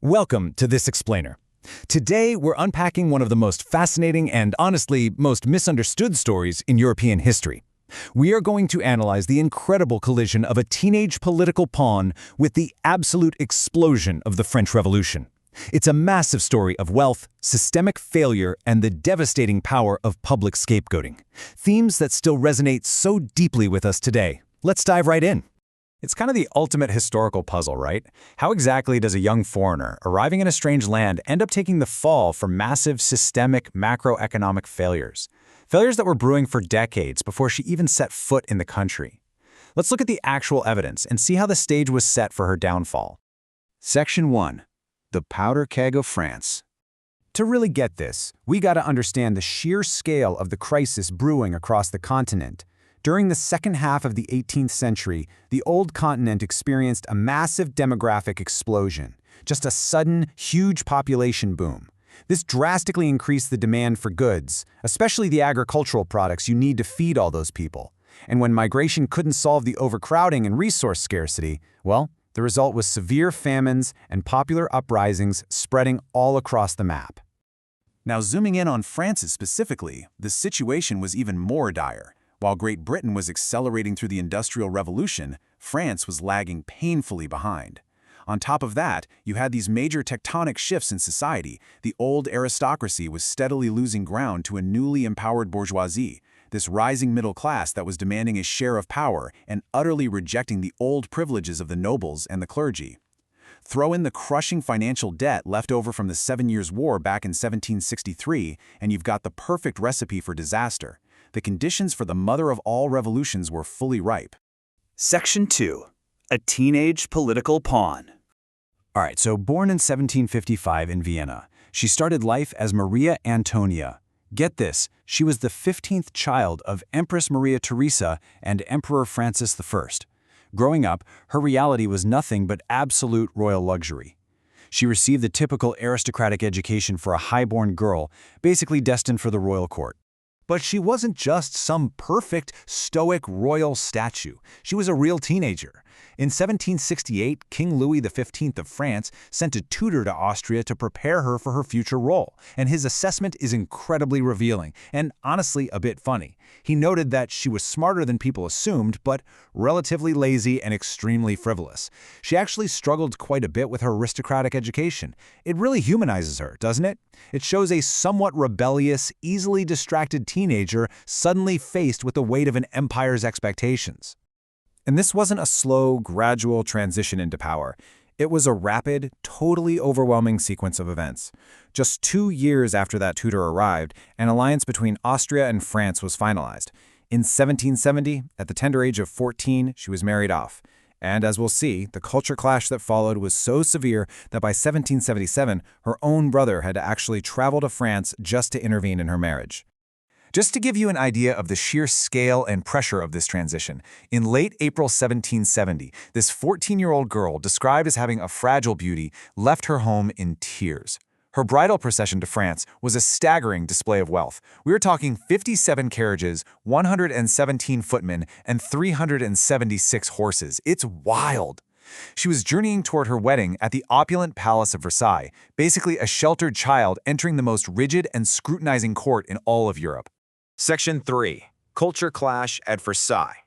Welcome to This Explainer. Today, we're unpacking one of the most fascinating and, honestly, most misunderstood stories in European history. We are going to analyze the incredible collision of a teenage political pawn with the absolute explosion of the French Revolution. It's a massive story of wealth, systemic failure, and the devastating power of public scapegoating. Themes that still resonate so deeply with us today. Let's dive right in. It's kind of the ultimate historical puzzle, right? How exactly does a young foreigner arriving in a strange land end up taking the fall for massive systemic macroeconomic failures? Failures that were brewing for decades before she even set foot in the country. Let's look at the actual evidence and see how the stage was set for her downfall. Section 1. The Powder Keg of France. To really get this, we gotta understand the sheer scale of the crisis brewing across the continent. During the second half of the 18th century, the old continent experienced a massive demographic explosion, just a sudden, huge population boom. This drastically increased the demand for goods, especially the agricultural products you need to feed all those people. And when migration couldn't solve the overcrowding and resource scarcity, well, the result was severe famines and popular uprisings spreading all across the map. Now, zooming in on France specifically, the situation was even more dire. While Great Britain was accelerating through the Industrial Revolution, France was lagging painfully behind. On top of that, you had these major tectonic shifts in society. The old aristocracy was steadily losing ground to a newly empowered bourgeoisie, this rising middle class that was demanding a share of power and utterly rejecting the old privileges of the nobles and the clergy. Throw in the crushing financial debt left over from the 7 Years' War back in 1763, and you've got the perfect recipe for disaster. The conditions for the mother of all revolutions were fully ripe. Section 2. A teenage political pawn. All right, so born in 1755 in Vienna, she started life as Marie Antoinette. Get this, she was the 15th child of Empress Maria Theresa and Emperor Francis I. Growing up, her reality was nothing but absolute royal luxury. She received the typical aristocratic education for a high-born girl, basically destined for the royal court. But she wasn't just some perfect, stoic royal statue. She was a real teenager. In 1768, King Louis XV of France sent a tutor to Austria to prepare her for her future role, and his assessment is incredibly revealing and honestly a bit funny. He noted that she was smarter than people assumed, but relatively lazy and extremely frivolous. She actually struggled quite a bit with her aristocratic education. It really humanizes her, doesn't it? It shows a somewhat rebellious, easily distracted teenager suddenly faced with the weight of an empire's expectations. And this wasn't a slow, gradual transition into power. It was a rapid, totally overwhelming sequence of events. Just 2 years after that tutor arrived, an alliance between Austria and France was finalized. In 1770, at the tender age of 14, she was married off. And as we'll see, the culture clash that followed was so severe that by 1777, her own brother had to actually travel to France just to intervene in her marriage. Just to give you an idea of the sheer scale and pressure of this transition, in late April 1770, this 14-year-old girl, described as having a fragile beauty, left her home in tears. Her bridal procession to France was a staggering display of wealth. We were talking 57 carriages, 117 footmen, and 376 horses. It's wild. She was journeying toward her wedding at the opulent Palace of Versailles, basically a sheltered child entering the most rigid and scrutinizing court in all of Europe. Section 3. Culture clash at Versailles.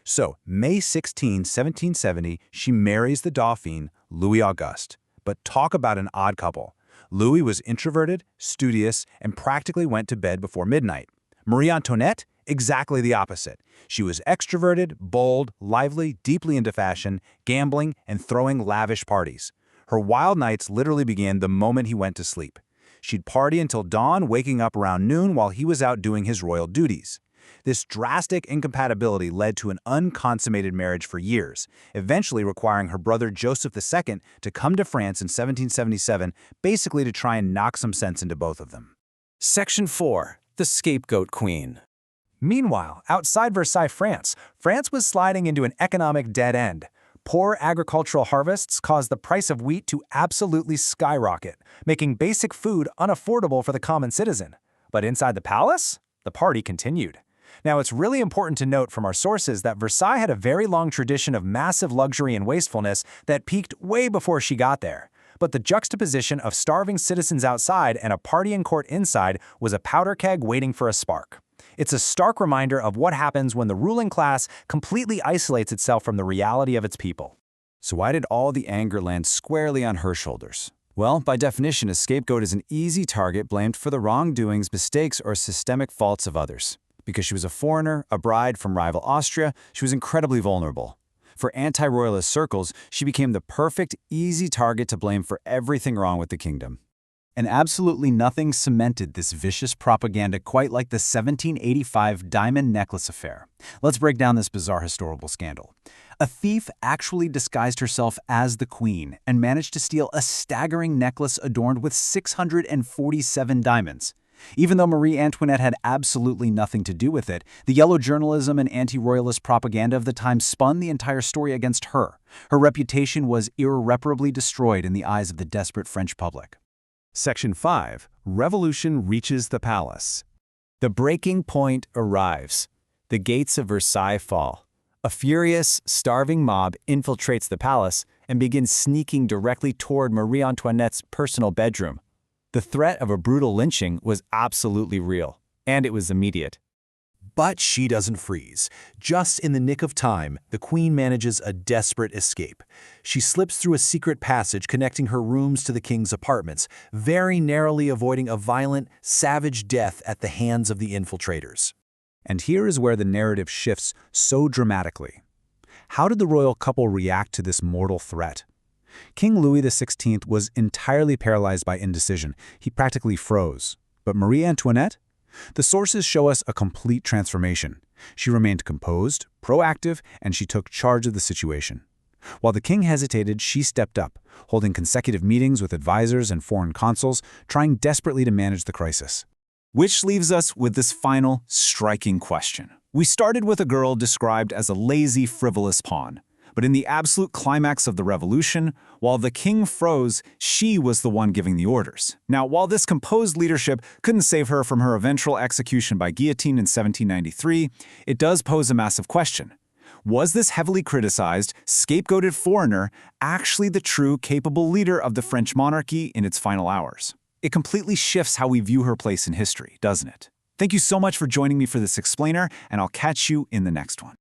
So, May 16, 1770, she marries the Dauphin, Louis Auguste. But talk about an odd couple. Louis was introverted, studious, and practically went to bed before midnight. Marie Antoinette? Exactly the opposite. She was extroverted, bold, lively, deeply into fashion, gambling, and throwing lavish parties. Her wild nights literally began the moment he went to sleep. She'd party until dawn, waking up around noon while he was out doing his royal duties. This drastic incompatibility led to an unconsummated marriage for years, eventually requiring her brother Joseph II to come to France in 1777, basically to try and knock some sense into both of them. Section 4. The Scapegoat Queen. Meanwhile, outside Versailles, France was sliding into an economic dead end. Poor agricultural harvests caused the price of wheat to absolutely skyrocket, making basic food unaffordable for the common citizen. But inside the palace, the party continued. Now, it's really important to note from our sources that Versailles had a very long tradition of massive luxury and wastefulness that peaked way before she got there. But the juxtaposition of starving citizens outside and a party in court inside was a powder keg waiting for a spark. It's a stark reminder of what happens when the ruling class completely isolates itself from the reality of its people. So why did all the anger land squarely on her shoulders? Well, by definition, a scapegoat is an easy target blamed for the wrongdoings, mistakes, or systemic faults of others. Because she was a foreigner, a bride from rival Austria, she was incredibly vulnerable. For anti-royalist circles, she became the perfect, easy target to blame for everything wrong with the kingdom. And absolutely nothing cemented this vicious propaganda quite like the 1785 diamond necklace affair. Let's break down this bizarre historical scandal. A thief actually disguised herself as the queen and managed to steal a staggering necklace adorned with 647 diamonds. Even though Marie Antoinette had absolutely nothing to do with it, the yellow journalism and anti-royalist propaganda of the time spun the entire story against her. Her reputation was irreparably destroyed in the eyes of the desperate French public. Section 5. Revolution reaches the palace. The breaking point arrives. The gates of Versailles fall. A furious, starving mob infiltrates the palace and begins sneaking directly toward Marie Antoinette's personal bedroom. The threat of a brutal lynching was absolutely real, and it was immediate. But she doesn't freeze. Just in the nick of time, the queen manages a desperate escape. She slips through a secret passage connecting her rooms to the king's apartments, very narrowly avoiding a violent, savage death at the hands of the infiltrators. And here is where the narrative shifts so dramatically. How did the royal couple react to this mortal threat? King Louis XVI was entirely paralyzed by indecision. He practically froze. But Marie Antoinette? The sources show us a complete transformation. She remained composed, proactive, and she took charge of the situation. While the king hesitated, she stepped up, holding consecutive meetings with advisors and foreign consuls, trying desperately to manage the crisis. Which leaves us with this final, striking question. We started with a girl described as a lazy, frivolous pawn. But in the absolute climax of the revolution, while the king froze, she was the one giving the orders. Now, while this composed leadership couldn't save her from her eventual execution by guillotine in 1793, it does pose a massive question. Was this heavily criticized, scapegoated foreigner actually the true, capable leader of the French monarchy in its final hours? It completely shifts how we view her place in history, doesn't it? Thank you so much for joining me for this explainer, and I'll catch you in the next one.